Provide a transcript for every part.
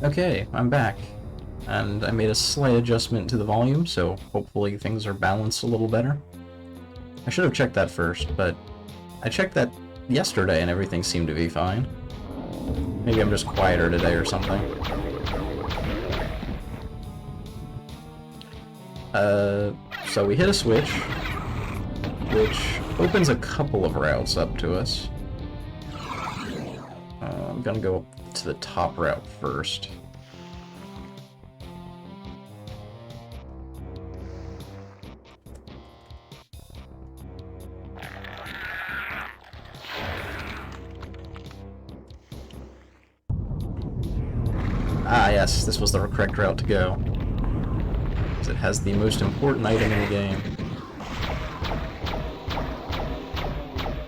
Okay, I'm back. And I made a slight adjustment to the volume, so hopefully things are balanced a little better. I should have checked that first, but I checked that yesterday and everything seemed to be fine. Maybe I'm just quieter today or something. So we hit a switch, which opens a couple of routes up to us. I'm gonna go to the top route first. Ah yes, this was the correct route to go. Because it has the most important item in the game.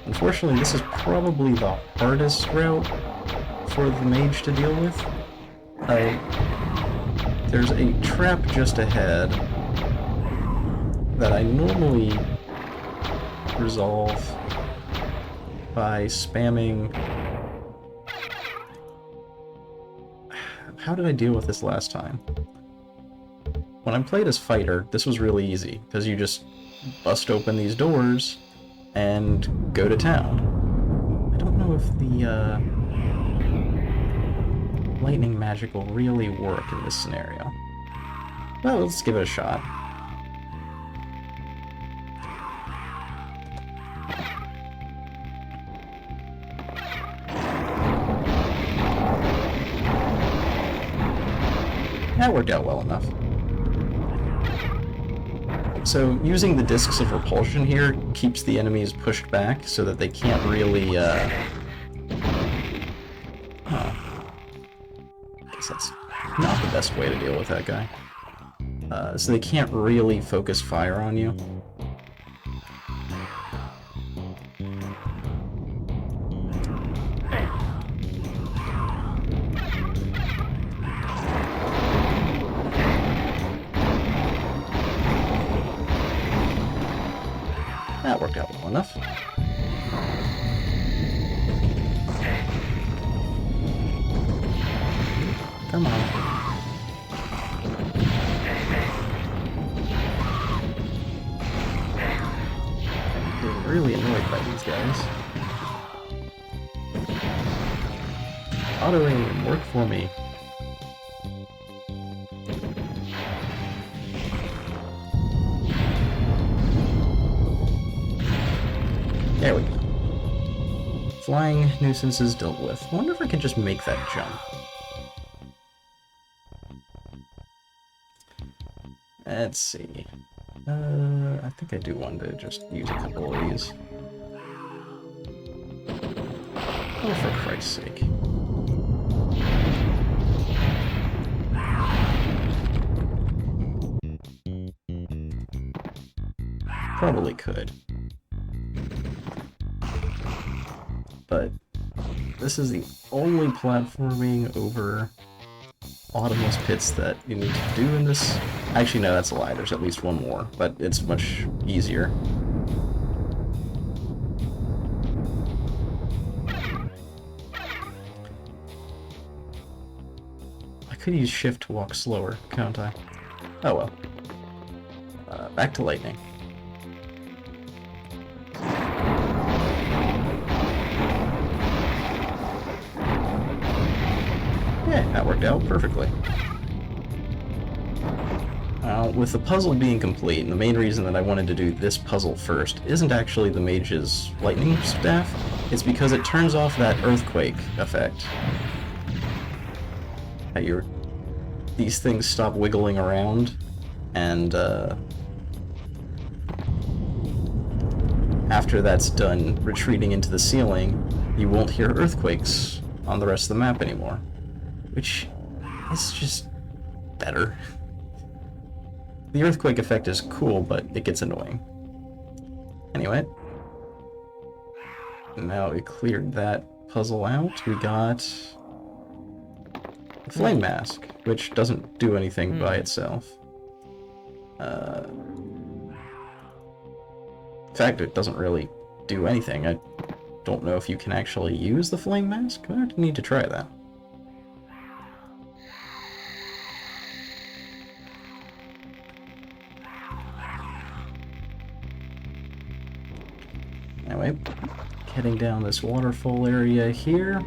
Unfortunately, this is probably the hardest route for the mage to deal with. There's a trap just ahead that I normally resolve by spamming... How did I deal with this last time? When I played as fighter, this was really easy, because you just bust open these doors and go to town. I don't know if the lightning magic will really work in this scenario. Well, let's give it a shot. That worked out well enough. So, using the discs of repulsion here keeps the enemies pushed back so that they can't really, I guess that's not the best way to deal with that guy. So they can't really focus fire on you. That worked out well enough. Come on. I'm getting really annoyed by these guys. Auto-aim, work for me. There we go. Flying nuisances dealt with. I wonder if I can just make that jump. Let's see. I think I do want to just use a couple of these. Oh, for Christ's sake. Probably could. But this is the only platforming over bottomless pits that you need to do in this. Actually, no, that's a lie. There's at least one more, but it's much easier. I could use shift to walk slower, can't I? Oh well. Back to lightning. Yeah, that worked out perfectly. With the puzzle being complete, and the main reason that I wanted to do this puzzle first isn't actually the mage's lightning staff, it's because it turns off that earthquake effect. These things stop wiggling around, and after that's done retreating into the ceiling, you won't hear earthquakes on the rest of the map anymore. Which is just better. The earthquake effect is cool, but it gets annoying. Anyway. Now we cleared that puzzle out, we got a flame mask, which doesn't do anything by itself. In fact, it doesn't really do anything. I don't know if you can actually use the flame mask. I need to try that. Anyway, heading down this waterfall area here.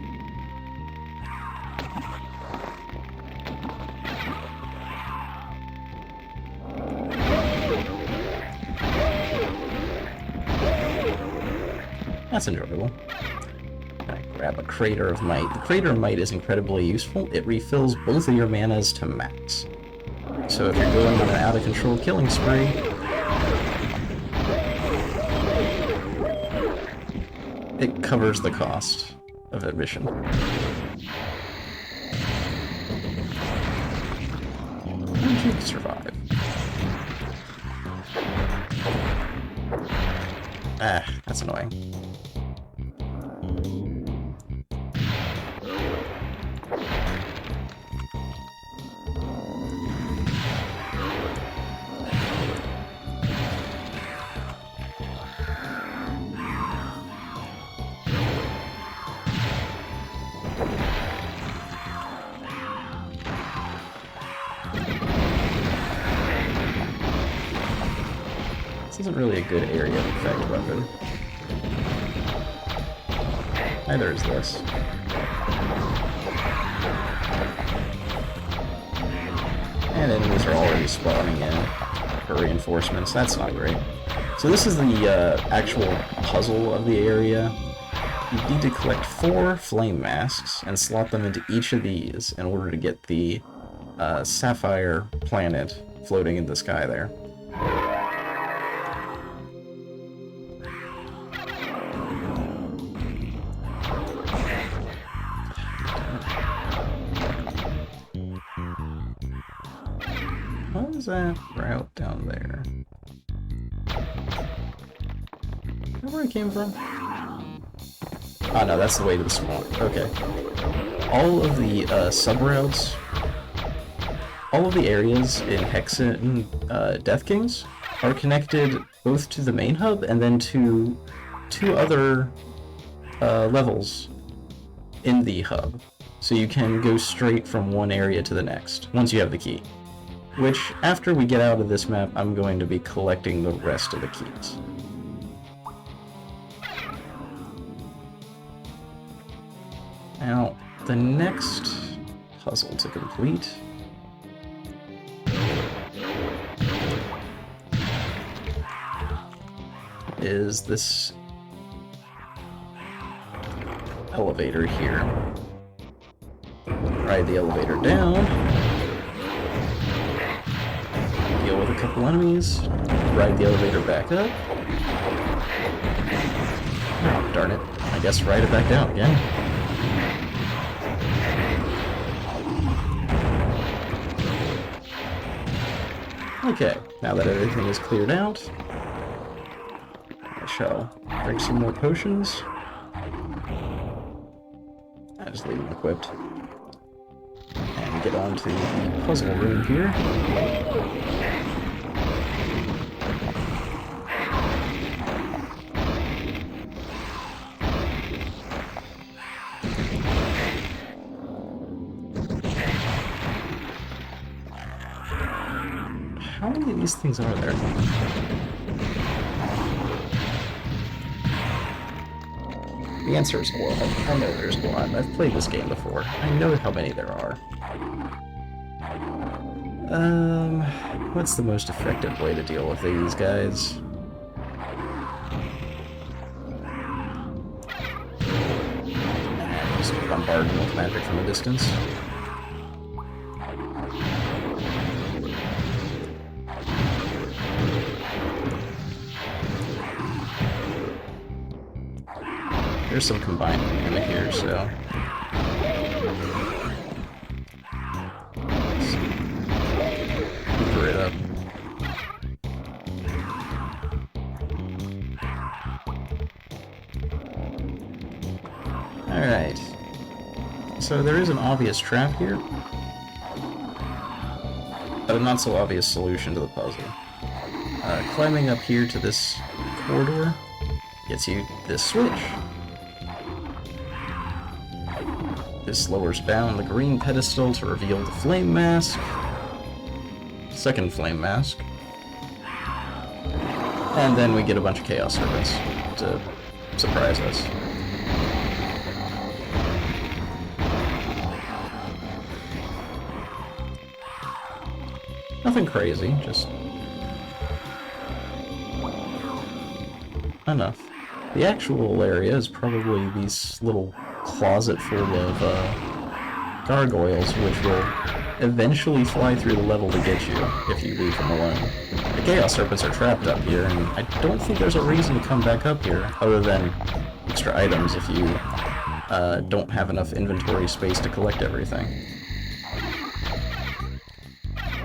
That's enjoyable. I grab a Crater of Might. The Crater of Might is incredibly useful. It refills both of your manas to max. So if you're going on an out-of-control killing spree, it covers the cost of admission. And you can survive. Ah, that's annoying. This isn't really a good area of effect weapon. Neither is this. And enemies are already spawning in for reinforcements. That's not great. So this is the actual puzzle of the area. You need to collect 4 flame masks and slot them into each of these in order to get the sapphire planet floating in the sky there. What is that route down there? Is that where it came from? Oh no, that's the way to the swamp. Okay. All of the sub-routes, all of the areas in Hexen Death Kings are connected both to the main hub and then to 2 other levels in the hub. So you can go straight from one area to the next, once you have the key. Which, after we get out of this map, I'm going to be collecting the rest of the keys. Now, the next puzzle to complete is this elevator here. Ride the elevator down, deal with a couple enemies, ride the elevator back up. Oh, darn it. I guess ride it back down again. Okay, now that everything is cleared out, I shall drink some more potions. I just leave them equipped. And get on to the puzzle room here. How many of these things are there? The answer is a lot. I know there's a lot. I've played this game before. I know how many there are. What's the most effective way to deal with these guys? Just bombard them with magic from a distance. There's some combined mana here, so... Hoover it up. Alright. So there is an obvious trap here, but a not so obvious solution to the puzzle. Climbing up here to this corridor gets you this switch. This lowers down the green pedestal to reveal the flame mask. Second flame mask. And then we get a bunch of chaos serpents to surprise us. Nothing crazy, just enough. The actual area is probably these little closet full of gargoyles, which will eventually fly through the level to get you if you leave them alone. The Chaos Serpents are trapped up here, and I don't think there's a reason to come back up here, other than extra items if you don't have enough inventory space to collect everything.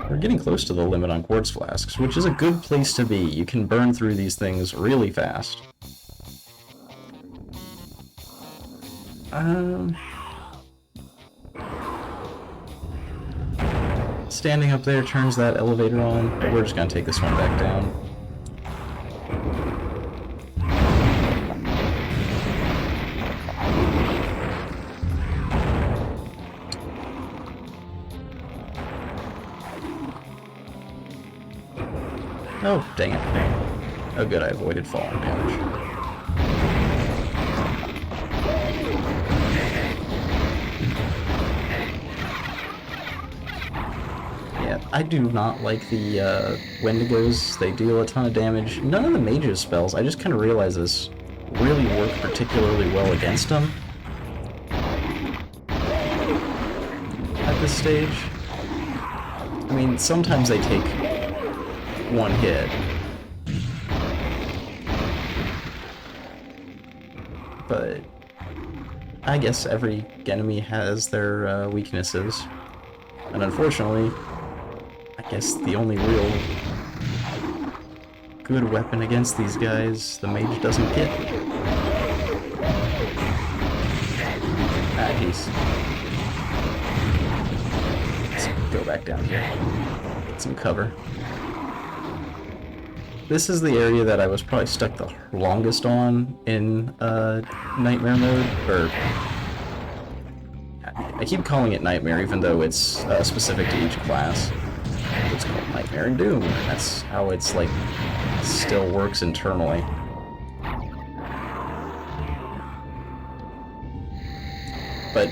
We're getting close to the limit on quartz flasks, which is a good place to be. You can burn through these things really fast. Standing up there turns that elevator on, but we're just gonna take this one back down. Oh, dang it. Oh good, I avoided falling damage. I do not like the Wendigos. They deal a ton of damage. None of the mage's spells, I just kind of realized this, really work particularly well against them at this stage. I mean, sometimes they take one hit, but I guess every enemy has their weaknesses, and unfortunately, I guess the only real good weapon against these guys the mage doesn't get. Ah, jeez. Let's go back down here. Get some cover. This is the area that I was probably stuck the longest on in Nightmare mode, or I keep calling it Nightmare even though it's specific to each class. It's called Nightmare and Doom, and that's how it's like still works internally. But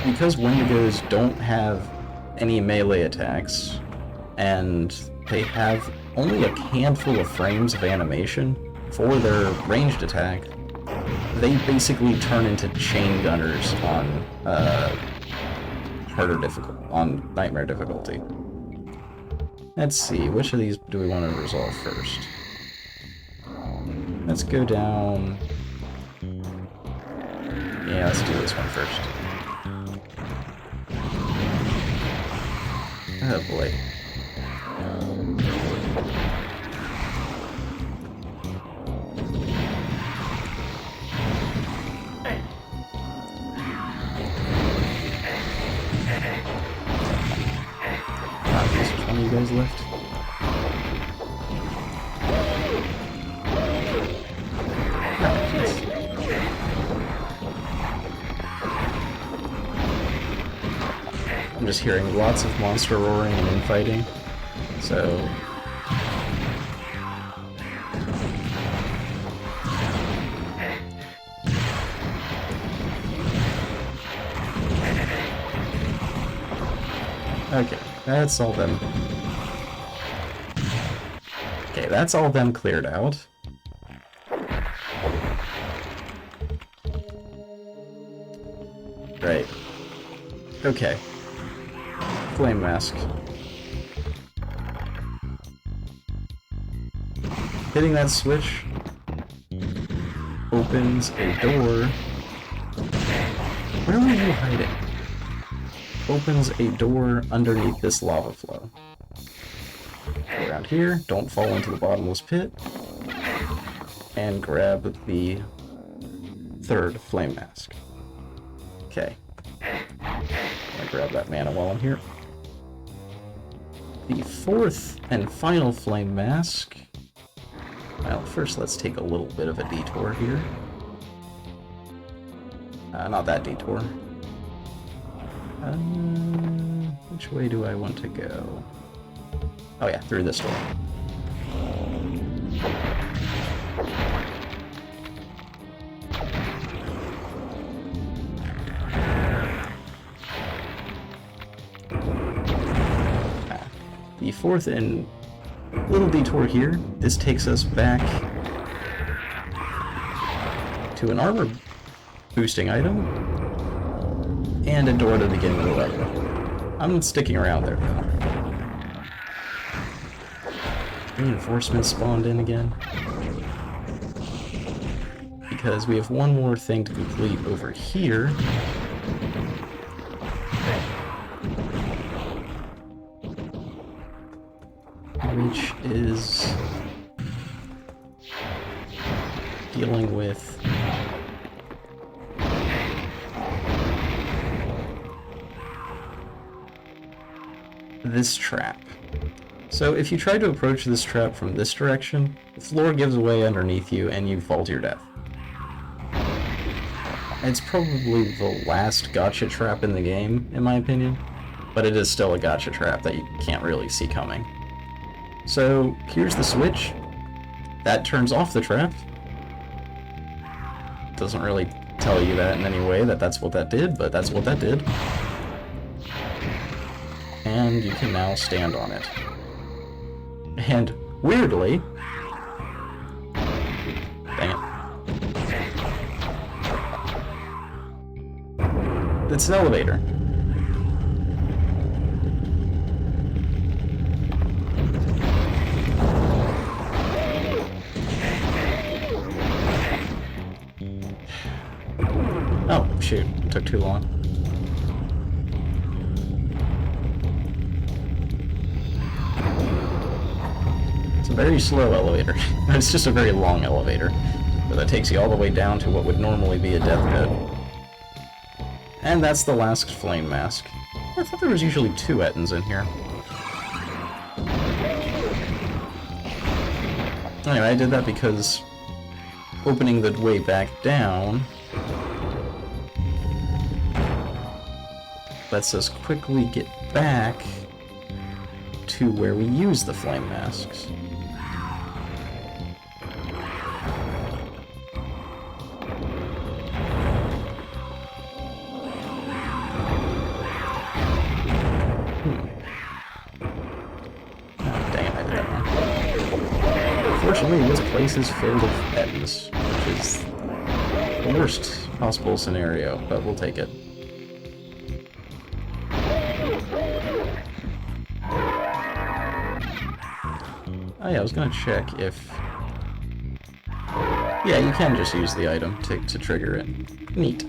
because Wendigos don't have any melee attacks, and they have only a handful of frames of animation for their ranged attack, they basically turn into chain gunners on on Nightmare difficulty. Let's see, which of these do we want to resolve first? Let's go down. Yeah, let's do this one first. Oh boy. Which one of you guys left? I'm just hearing lots of monster roaring and infighting, so... Okay, that's all them. Okay, that's all them cleared out. Right. Okay. Flame mask. Hitting that switch opens a door. Where were you hiding? Opens a door underneath this lava flow. Go around here, don't fall into the bottomless pit, and grab the third flame mask. Okay. I'm gonna grab that mana while I'm here. The fourth and final flame mask. Well, first let's take a little bit of a detour here. Not that detour. Which way do I want to go? Oh yeah, through this door. The fourth and little detour here, this takes us back to an armor boosting item and a door to the beginning of the level. I'm sticking around there though. Reinforcements spawned in again. Because we have one more thing to complete over here. Which is dealing with this trap. So if you try to approach this trap from this direction, the floor gives way underneath you and you fall to your death. It's probably the last gotcha trap in the game, in my opinion, but it is still a gotcha trap that you can't really see coming. So here's the switch. That turns off the trap. Doesn't really tell you that in any way that that's what that did, but that's what that did. And you can now stand on it. And weirdly, dang it. It's an elevator. Oh, shoot. It took too long. It's a very slow elevator. It's just a very long elevator. But that takes you all the way down to what would normally be a death pit. And that's the last flame mask. I thought there was usually 2 Ettins in here. Anyway, I did that because opening the way back down lets us quickly get back to where we use the flame masks. Unfortunately, this place is filled with Ettins, which is the worst possible scenario, but we'll take it. Oh yeah, I was gonna check if... Yeah, you can just use the item to trigger it. Neat.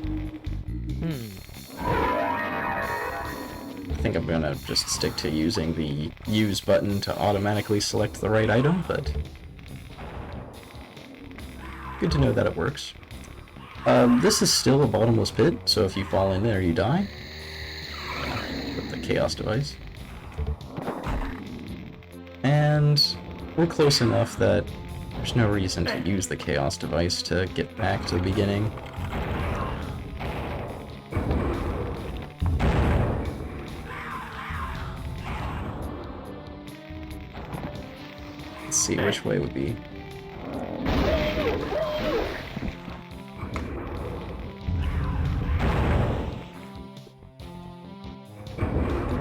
I think I'm gonna just stick to using the use button to automatically select the right item, but... good to know that it works. This is still a bottomless pit, so if you fall in there, you die. With the chaos device. And we're close enough that there's no reason to use the chaos device to get back to the beginning. Let's see which way would be.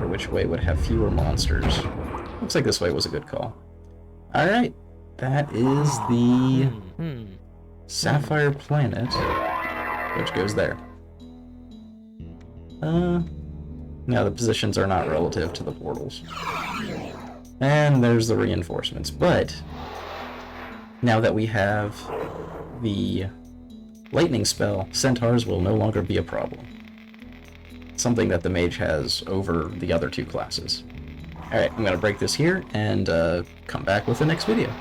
Which way would have fewer monsters. Looks like this way was a good call. Alright, that is the Sapphire Planet, which goes there. Now the positions are not relative to the portals. And there's the reinforcements, but now that we have the lightning spell, centaurs will no longer be a problem. Something that the mage has over the other 2 classes. Alright, I'm going to break this here and come back with the next video.